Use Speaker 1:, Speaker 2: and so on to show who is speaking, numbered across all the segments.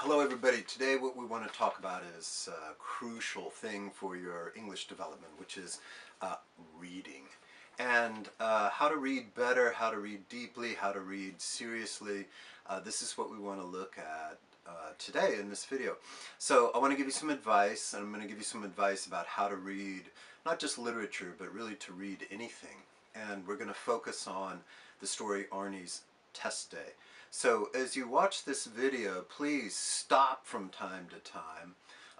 Speaker 1: Hello everybody. Today what we want to talk about is a crucial thing for your English development, which is reading. And how to read better, how to read deeply, how to read seriously. This is what we want to look at today in this video. So I want to give you some advice, and I'm going to give you some advice about how to read not just literature, but really to read anything. And we're going to focus on the story Arnie's Test Day. So as you watch this video, please stop from time to time,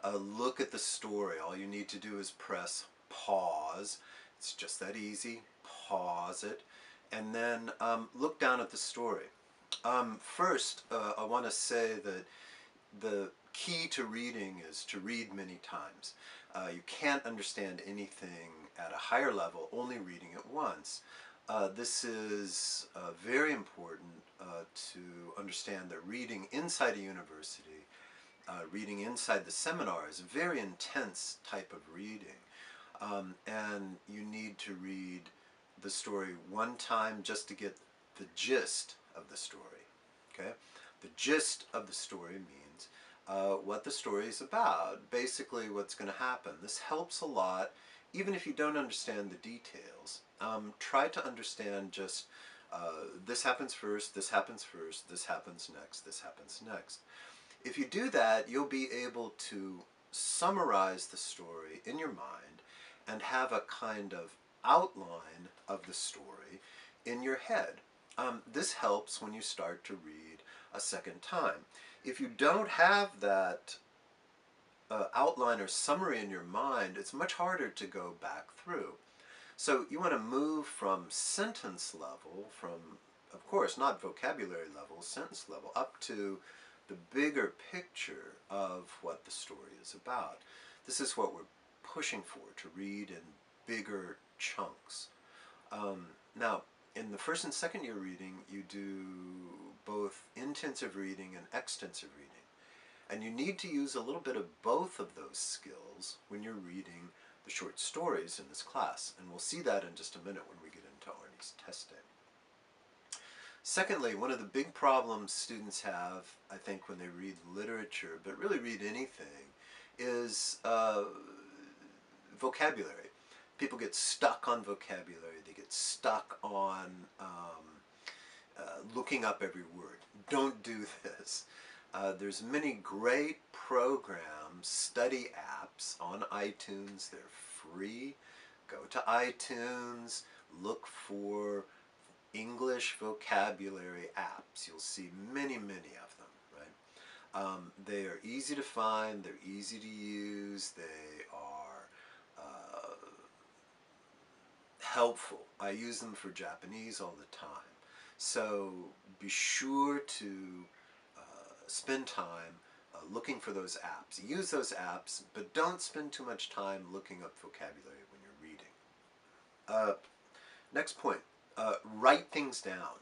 Speaker 1: look at the story. All you need to do is press pause. It's just that easy. Pause it, and then look down at the story. First, I want to say that the key to reading is to read many times. You can't understand anything at a higher level only reading it once. This is very important to understand that reading inside a university, reading inside the seminar is a very intense type of reading. And you need to read the story one time just to get the gist of the story. Okay? The gist of the story means what the story is about, basically what's going to happen. This helps a lot, even if you don't understand the details. Try to understand just this happens first, this happens first, this happens next, this happens next. If you do that, you'll be able to summarize the story in your mind and have a kind of outline of the story in your head. This helps when you start to read a second time. If you don't have that outline or summary in your mind, it's much harder to go back through. So you want to move from sentence level, from, of course, not vocabulary level, sentence level, up to the bigger picture of what the story is about. This is what we're pushing for, to read in bigger chunks. Now, in the first and second year reading, you do both intensive reading and extensive reading. And you need to use a little bit of both of those skills when you're reading the short stories in this class. And we'll see that in just a minute when we get into Arnie's Test Day. Secondly, one of the big problems students have, I think, when they read literature, but really read anything, is vocabulary. People get stuck on vocabulary. They get stuck on looking up every word. Don't do this. There's many great programs, study apps on iTunes. They're free. Go to iTunes, look for English vocabulary apps. You'll see many, many of them, right? They are easy to find. They're easy to use. They are helpful. I use them for Japanese all the time. So be sure to spend time looking for those apps. Use those apps, but don't spend too much time looking up vocabulary when you're reading. Next point, write things down.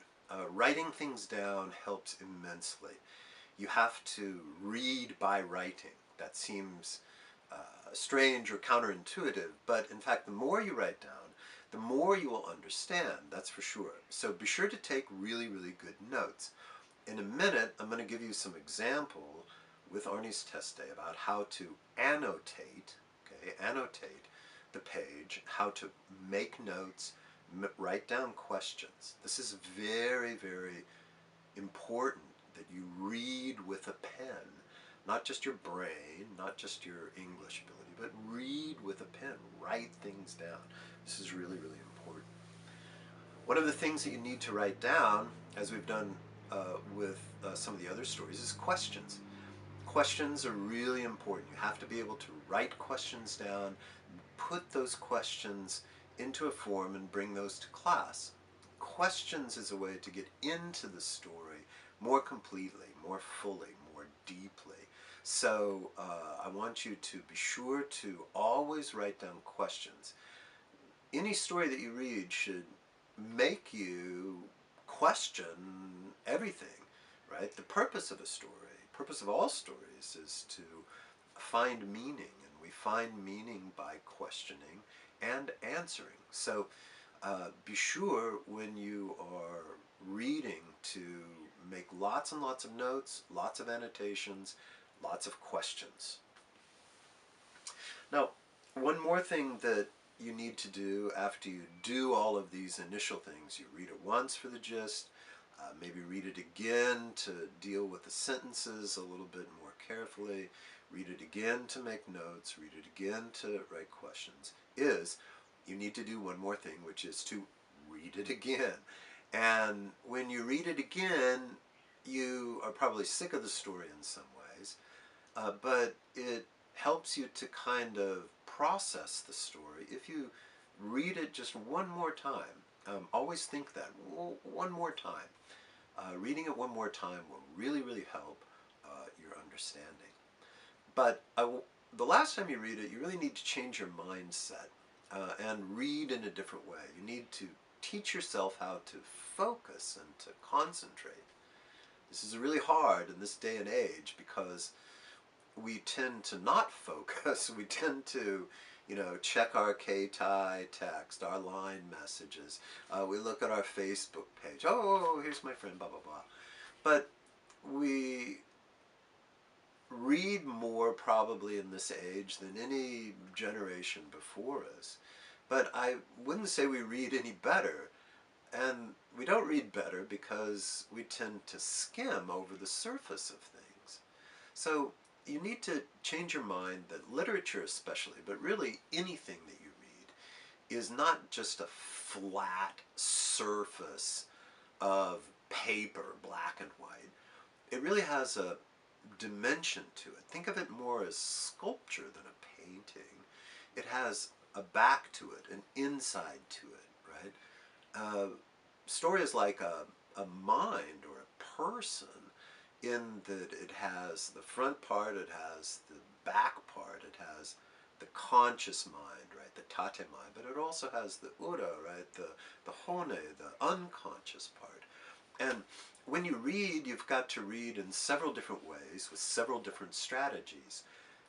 Speaker 1: Writing things down helps immensely. You have to read by writing. That seems strange or counterintuitive, but in fact, the more you write down, the more you will understand, that's for sure. So be sure to take really, really good notes. In a minute, I'm going to give you some example with Arnie's Test Day about how to annotate, annotate the page, how to make notes, write down questions. This is very, very important that you read with a pen, not just your brain, not just your English ability, but read with a pen, write things down. This is really, really important. One of the things that you need to write down, as we've done with some of the other stories, is questions. Questions are really important. You have to be able to write questions down, put those questions into a form and bring those to class. Questions is a way to get into the story more completely, more fully, more deeply. So I want you to be sure to always write down questions. Any story that you read should make you question everything, right? The purpose of a story, purpose of all stories, is to find meaning, and we find meaning by questioning and answering. So be sure when you are reading to make lots and lots of notes, lots of annotations, lots of questions. Now, one more thing that you need to do after you do all of these initial things, you read it once for the gist, maybe read it again to deal with the sentences a little bit more carefully, read it again to make notes, read it again to write questions, is you need to do one more thing, which is to read it again. And when you read it again, you are probably sick of the story in some ways, but it helps you to kind of process the story. If you read it just one more time, always think that, one more time. Reading it one more time will really, really help your understanding. But the last time you read it, you really need to change your mindset and read in a different way. You need to teach yourself how to focus and to concentrate. This is really hard in this day and age because we tend to not focus. We tend to, check our K-tie text, our line messages. We look at our Facebook page. Oh, here's my friend, blah, blah, blah. But we read more probably in this age than any generation before us. But I wouldn't say we read any better. And we don't read better because we tend to skim over the surface of things. So you need to change your mind that literature especially, but really anything that you read, is not just a flat surface of paper, black and white. It really has a dimension to it. Think of it more as sculpture than a painting. It has a back to it, an inside to it, right? Story is like a mind or a person, in that it has the front part, it has the back part, it has the conscious mind, right, the tate mind, but it also has the ura, right, the hone, the unconscious part. And when you read, you've got to read in several different ways with several different strategies.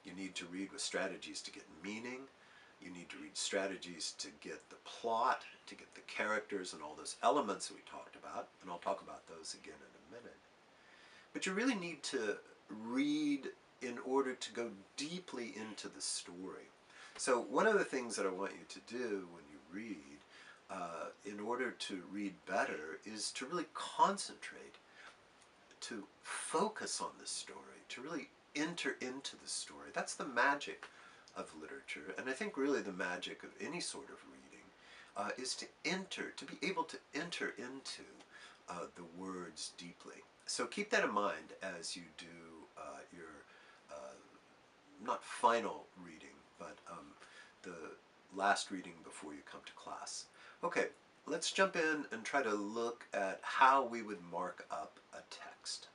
Speaker 1: You need to read with strategies to get meaning. You need to read strategies to get the plot, to get the characters and all those elements that we talked about, and I'll talk about those again in a minute. But you really need to read in order to go deeply into the story. So one of the things that I want you to do when you read, in order to read better, is to really concentrate, to focus on the story, to really enter into the story. That's the magic of literature, and I think really the magic of any sort of reading is to be able to enter into the words deeply. So keep that in mind as you do your, not final reading, but the last reading before you come to class. Okay, let's jump in and try to look at how we would mark up a text.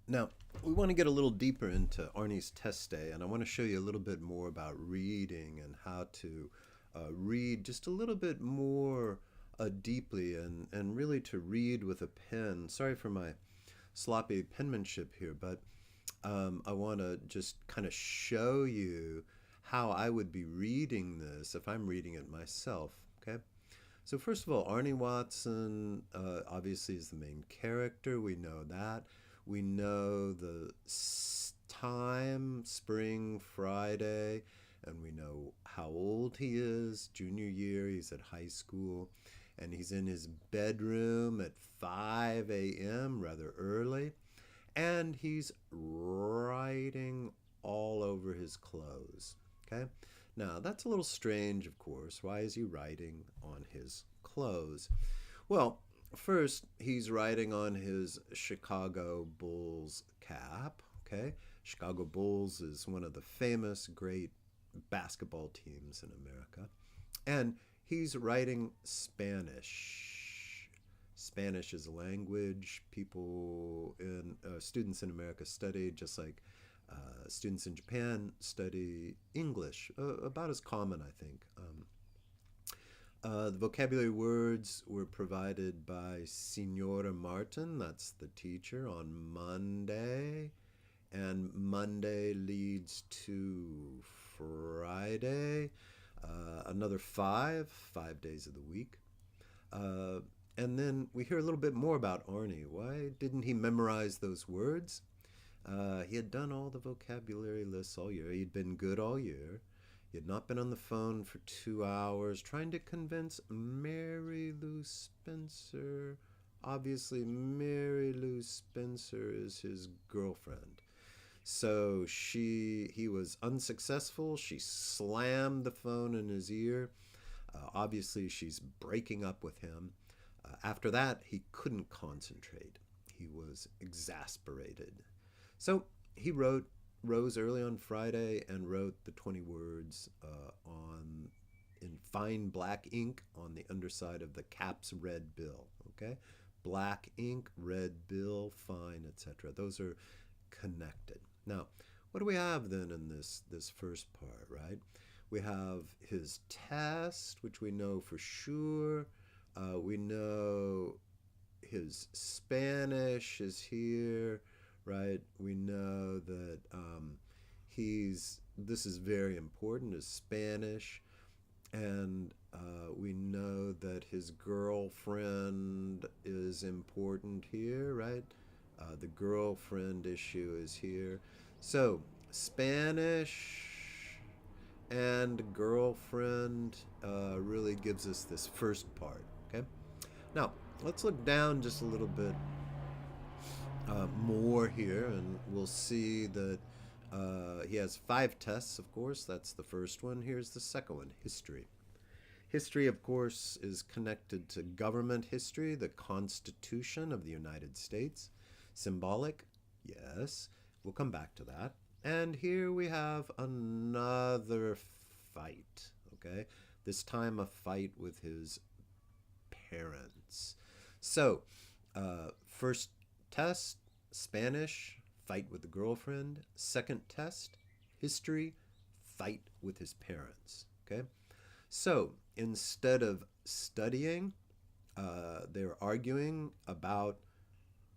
Speaker 1: Now, we want to get a little deeper into Arnie's test day, and I want to show you a little bit more about reading and how to read just a little bit more deeply and really to read with a pen. Sorry for my sloppy penmanship here, but I want to just kind of show you how I would be reading this if I'm reading it myself, okay? So first of all, Arnie Watson obviously is the main character. We know that. We know the time, spring, Friday, and we know how old he is, junior year, he's at high school, and he's in his bedroom at 5 a.m., rather early, and he's writing all over his clothes, okay? Now, that's a little strange, of course. Why is he writing on his clothes? Well, first, he's writing on his Chicago Bulls cap, okay? Chicago Bulls is one of the famous, great basketball teams in America. And he's writing Spanish. Spanish is a language students in America study, just like students in Japan study English, about as common, I think. The vocabulary words were provided by Signora Martin, that's the teacher, on Monday. And Monday leads to Friday, another 5 days of the week. And then we hear a little bit more about Arnie. Why didn't he memorize those words? He had done all the vocabulary lists all year. He'd been good all year. He had not been on the phone for 2 hours trying to convince Mary Lou Spencer. Obviously, Mary Lou Spencer is his girlfriend. So he was unsuccessful. She slammed the phone in his ear. Obviously, she's breaking up with him. After that, he couldn't concentrate. He was exasperated. So he rose early on Friday and wrote the 20 words on in fine black ink on the underside of the cap's red bill. Okay, black ink, red bill, fine, etc. Those are connected. Now, what do we have then in this first part, right? We have his test, which we know for sure. We know his Spanish is here, right? We know that this is very important, his Spanish. And we know that his girlfriend is important here, right? The girlfriend issue is here. So, Spanish and girlfriend really gives us this first part, okay? Now, let's look down just a little bit more here, and we'll see that he has 5 tests, of course. That's the first one. Here's the second one, history. History, of course, is connected to government history, the Constitution of the United States. Symbolic, yes. We'll come back to that. And here we have another fight, okay? This time a fight with his parents. So, first test, Spanish, fight with the girlfriend. Second test, history, fight with his parents, okay? So, instead of studying, they're arguing about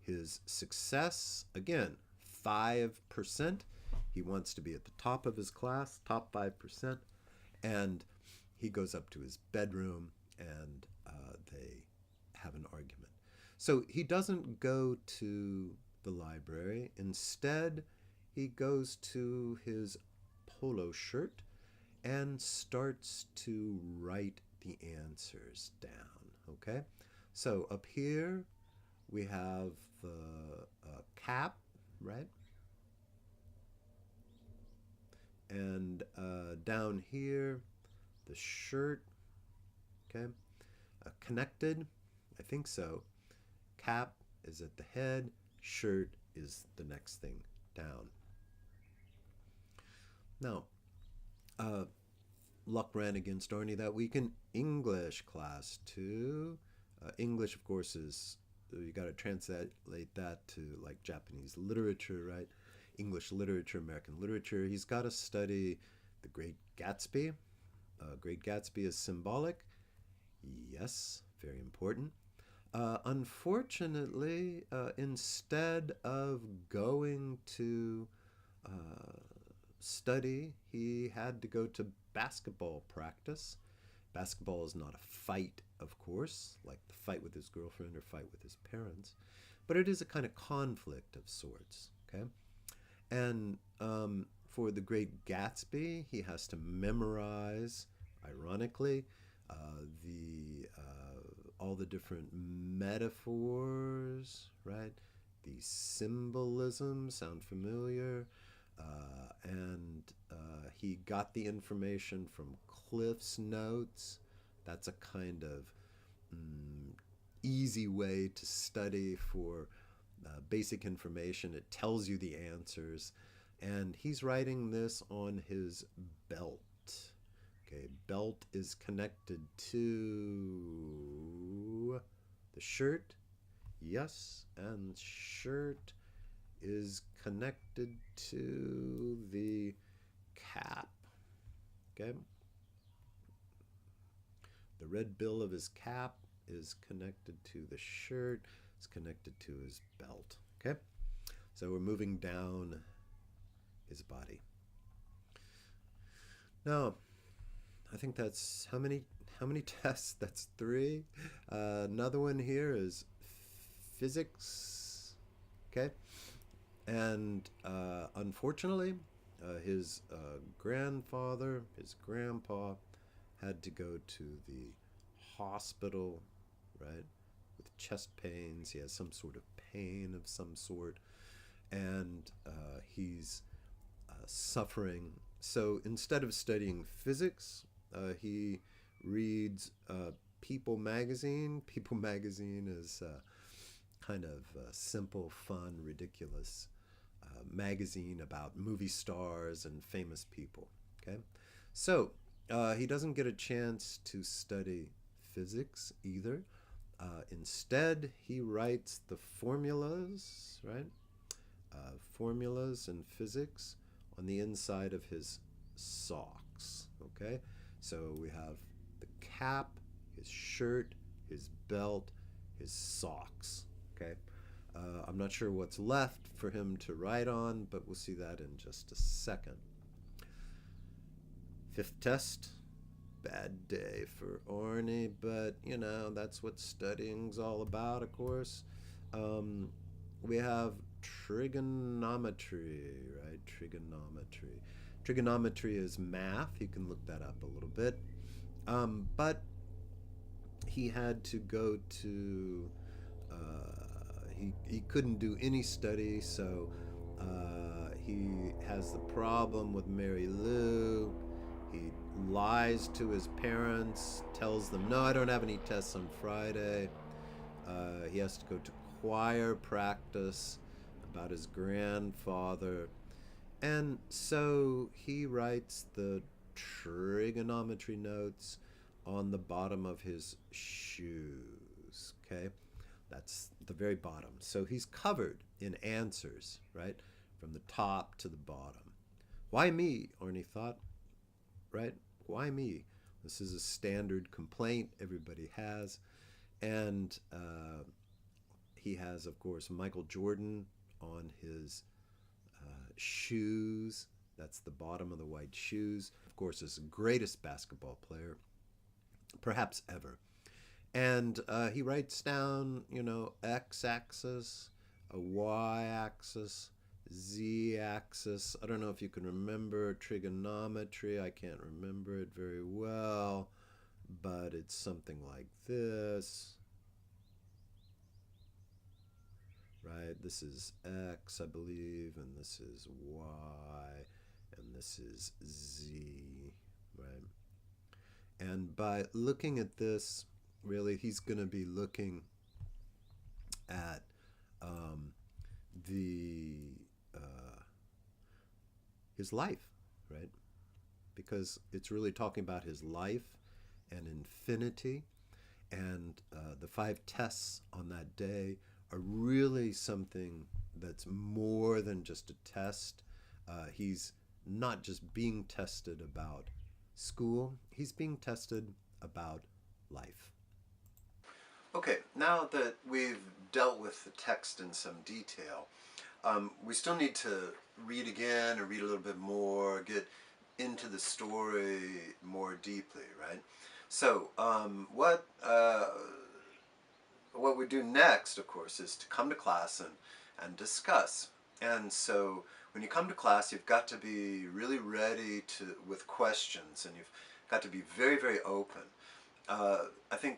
Speaker 1: his success. Again, 5%. He wants to be at the top of his class, top 5%. And he goes up to his bedroom and they have an argument. So he doesn't go to the library. Instead, he goes to his polo shirt and starts to write the answers down, okay? So up here, we have the cap, right? And down here, the shirt, okay? Connected, I think so. Cap is at the head, shirt is the next thing down. Now, luck ran against Arnie that week in English class too. English, of course, is, you got to translate that to like Japanese literature, right? English literature, American literature. He's got to study The Great Gatsby. Great Gatsby is symbolic. Yes, very important. Unfortunately, instead of going to study, he had to go to basketball practice. Basketball is not a fight, of course, like the fight with his girlfriend or fight with his parents, but it is a kind of conflict of sorts, okay? And for The Great Gatsby, he has to memorize, ironically, all the different metaphors, right? The symbolism sound familiar, and he got the information from Cliff's notes. That's a kind of easy way to study for basic information. It tells you the answers, and he's writing this on his belt. Okay, belt is connected to the shirt, yes, and shirt is connected to the cap, okay? The red bill of his cap is connected to the shirt, it's connected to his belt, okay? So we're moving down his body. Now, I think that's how many tests? That's three. Another one here is physics. Okay, and unfortunately, his grandfather, his grandpa, had to go to the hospital, right, with chest pains. He has some sort of pain of some sort, and he's suffering. So instead of studying physics, he reads People magazine. People magazine is kind of simple, fun, ridiculous magazine about movie stars and famous people. Okay, so he doesn't get a chance to study physics either. Instead, he writes the formulas, right? Formulas in physics on the inside of his socks. Okay, so we have the cap, his shirt, his belt, his socks. Okay, I'm not sure what's left for him to write on, but we'll see that in just a second. Fifth test. Bad day for Arnie, but you know, that's what studying's all about, of course. We have trigonometry, right? Trigonometry. Trigonometry is math. You can look that up a little bit. But he had to go to, he couldn't do any study, so he has the problem with Mary Lou. He lies to his parents, tells them, no, I don't have any tests on Friday. He has to go to choir practice about his grandfather. And so he writes the trigonometry notes on the bottom of his shoes. Okay? That's the very bottom. So he's covered in answers, right? From the top to the bottom. Why me? Arnie thought. Right? Why me? This is a standard complaint everybody has. And he has, of course, Michael Jordan on his shoes. That's the bottom of the white shoes. Of course, is the greatest basketball player, perhaps ever. And he writes down, you know, x-axis, a y-axis, z-axis. I don't know if you can remember trigonometry. I can't remember it very well, but it's something like this. Right? This is x, I believe, and this is y, and this is z, right? And by looking at this, really, he's going to be looking at the his life, right? Because it's really talking about his life and infinity, and the five tests on that day are really something that's more than just a test. He's not just being tested about school, he's being tested about life. Okay, now that we've dealt with the text in some detail, we still need to read again or read a little bit more, get into the story more deeply, right? So what we do next, of course, is to come to class and discuss. And so when you come to class, you've got to be really ready with questions, and you've got to be very, very open. I think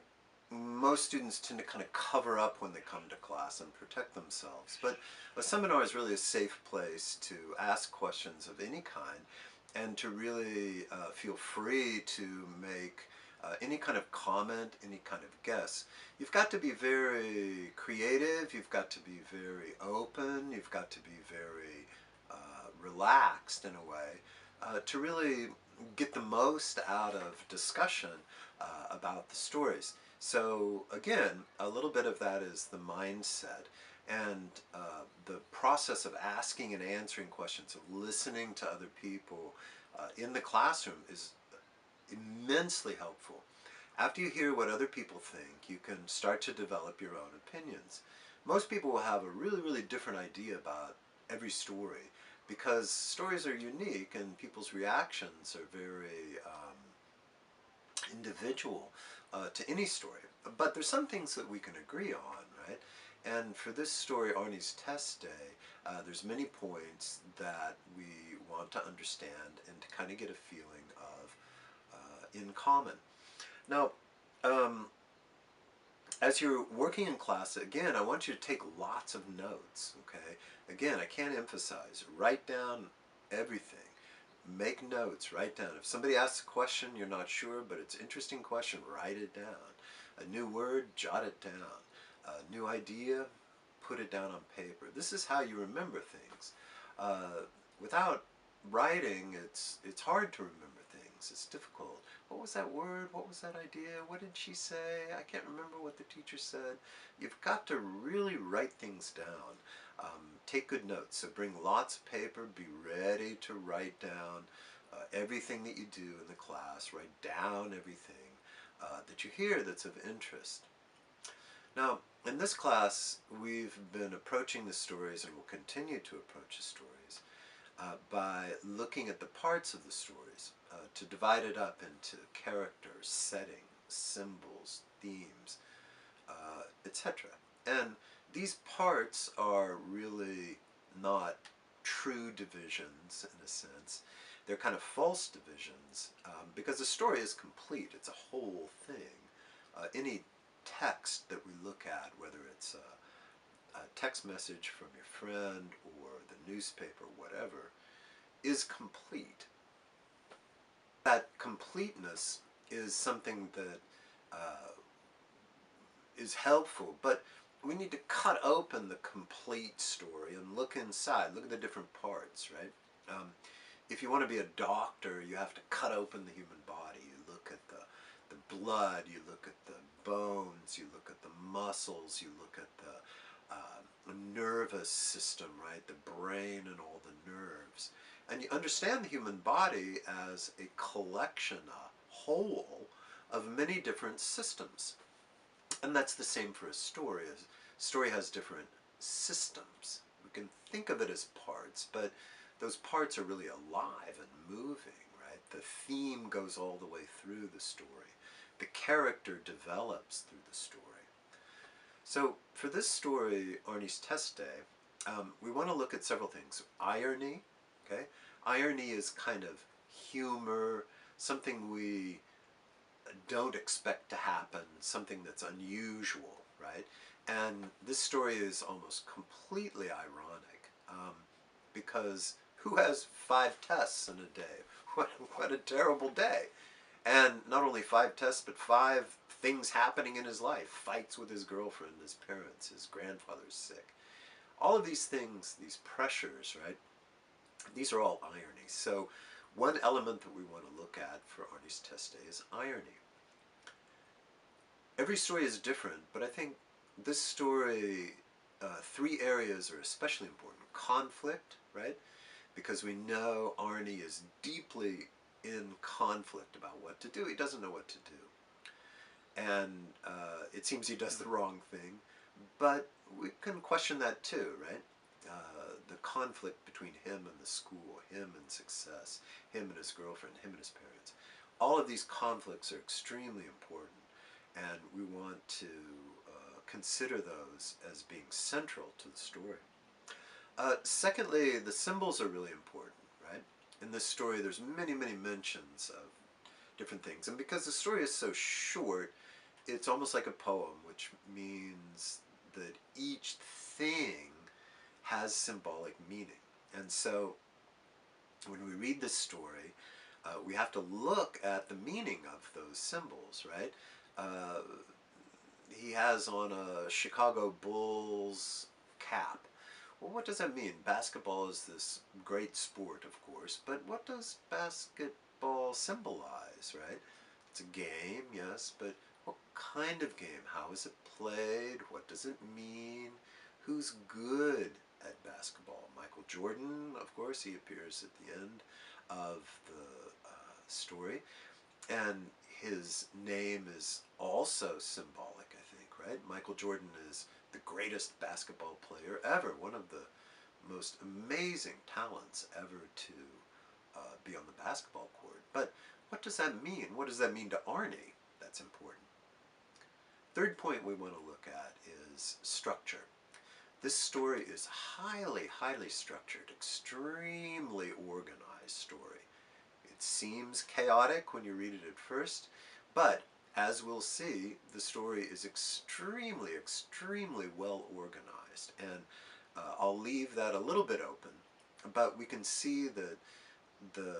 Speaker 1: most students tend to kind of cover up when they come to class and protect themselves. But a seminar is really a safe place to ask questions of any kind and to really feel free to make any kind of comment, any kind of guess. You've got to be very creative, you've got to be very open, you've got to be very relaxed in a way to really get the most out of discussion about the stories. So again, a little bit of that is the mindset, and the process of asking and answering questions, of listening to other people in the classroom is immensely helpful. After you hear what other people think, you can start to develop your own opinions. Most people will have a really, really different idea about every story because stories are unique and people's reactions are very individual to any story. But there's some things that we can agree on, right? And for this story, Arnie's Test Day, there's many points that we want to understand and to kind of get a feeling of in common. Now, as you're working in class, again, I want you to take lots of notes, okay? Again, I can't emphasize, write down everything. Make notes, write down. If somebody asks a question you're not sure, but it's an interesting question, write it down. A new word, jot it down. A new idea, put it down on paper. This is how you remember things. Without writing, it's hard to remember things. It's difficult. What was that word? What was that idea? What did she say? I can't remember what the teacher said. You've got to really write things down. Take good notes. So bring lots of paper. Be ready to write down everything that you do in the class. Write down everything that you hear that's of interest. Now, in this class, we've been approaching the stories and will continue to approach the stories by looking at the parts of the stories to divide it up into characters, settings, symbols, themes, etc. And these parts are really not true divisions in a sense. They're kind of false divisions because the story is complete. It's a whole thing. Any text that we look at, whether it's a text message from your friend or the newspaper, whatever, is complete. That completeness is something that is helpful, but we need to cut open the complete story and look inside, look at the different parts, right? If you want to be a doctor, you have to cut open the human body. You look at the blood, you look at the bones, you look at the muscles, you look at the nervous system, right? The brain and all the nerves. And you understand the human body as a collection, a whole of many different systems. And that's the same for a story. A story has different systems. We can think of it as parts, but those parts are really alive and moving, right? The theme goes all the way through the story. The character develops through the story. So for this story, Arnie's Test Day, we want to look at several things. Irony, okay? Irony is kind of humor, something we don't expect to happen, something that's unusual, right? And this story is almost completely ironic because who has 5 tests in a day? What a terrible day. And not only 5 tests, but 5 things happening in his life. Fights with his girlfriend, his parents, his grandfather's sick. All of these things, these pressures, right? These are all irony. So one element that we want to look at for Arnie's Test Day is irony. Every story is different, but I think this story, 3 areas are especially important. Conflict, right? Because we know Arnie is deeply in conflict about what to do. He doesn't know what to do. And it seems he does the wrong thing, but we can question that too, right? The conflict between him and the school, him and success, him and his girlfriend, him and his parents. All of these conflicts are extremely important, and we want to consider those as being central to the story. Secondly, the symbols are really important, right? In this story, there's many, many mentions of different things. And because the story is so short, it's almost like a poem, which means that each thing has symbolic meaning. And so when we read this story, we have to look at the meaning of those symbols, right? He has on a Chicago Bulls cap. Well, what does that mean? Basketball is this great sport, of course, but what does basketball symbolize, right? It's a game, yes, but what kind of game? How is it played? What does it mean? Who's good at basketball? Michael Jordan, of course, he appears at the end of the story, and his name is also symbolic, I think, right? Michael Jordan is the greatest basketball player ever, one of the most amazing talents ever to be on the basketball court. But what does that mean? What does that mean to Arnie? That's important. Third point we want to look at is structure. This story is highly, highly structured, extremely organized story. It seems chaotic when you read it at first, but as we'll see, the story is extremely, extremely well organized. And I'll leave that a little bit open, but we can see that the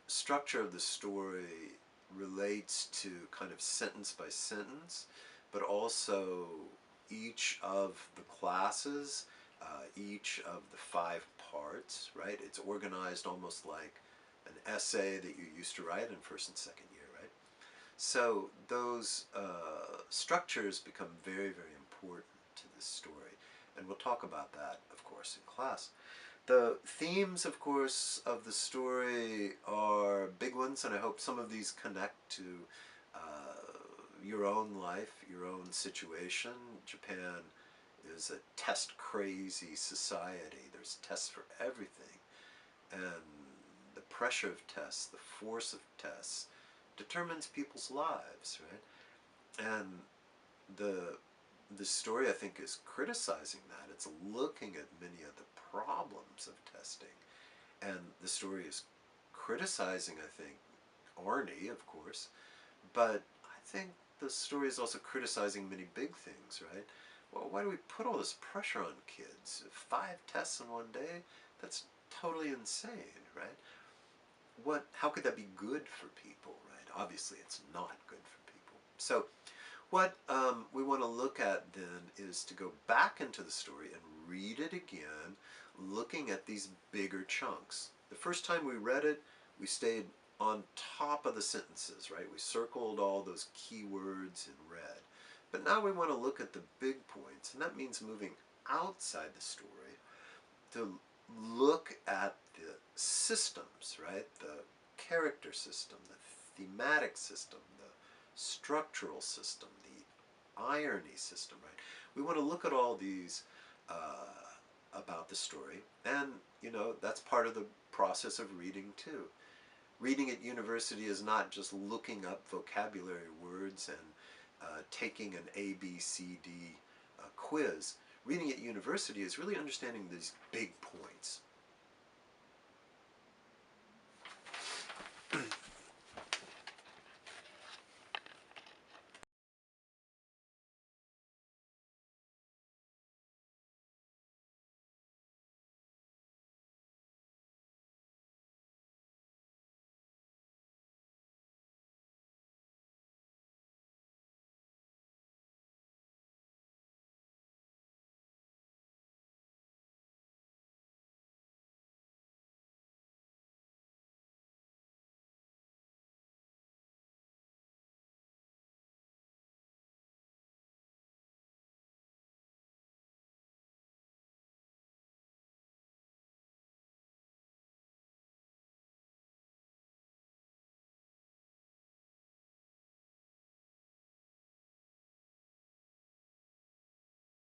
Speaker 1: structure of the story relates to kind of sentence by sentence, but also each of the classes, each of the 5 parts, right? It's organized almost like an essay that you used to write in first and second year, right? So those structures become very, very important to this story. And we'll talk about that, of course, in class. The themes, of course, of the story are big ones, and I hope some of these connect to your own life, your own situation. Japan is a test-crazy society. There's tests for everything. And the pressure of tests, the force of tests, determines people's lives, right? And the story, I think, is criticizing that. It's looking at many of the problems of testing. And the story is criticizing, I think, Arnie, of course, but I think the story is also criticizing many big things, right? Well, why do we put all this pressure on kids? 5 tests in one day? That's totally insane, right? How could that be good for people, right? Obviously, it's not good for people. So what we want to look at then is to go back into the story and read it again, looking at these bigger chunks. The first time we read it, we stayed on top of the sentences, right? We circled all those key words in red. But now we want to look at the big points, and that means moving outside the story to look at the systems, right? The character system, the thematic system, the structural system, the irony system, right? We want to look at all these about the story, and that's part of the process of reading too. Reading at university is not just looking up vocabulary words and taking an A, B, C, D quiz. Reading at university is really understanding these big points.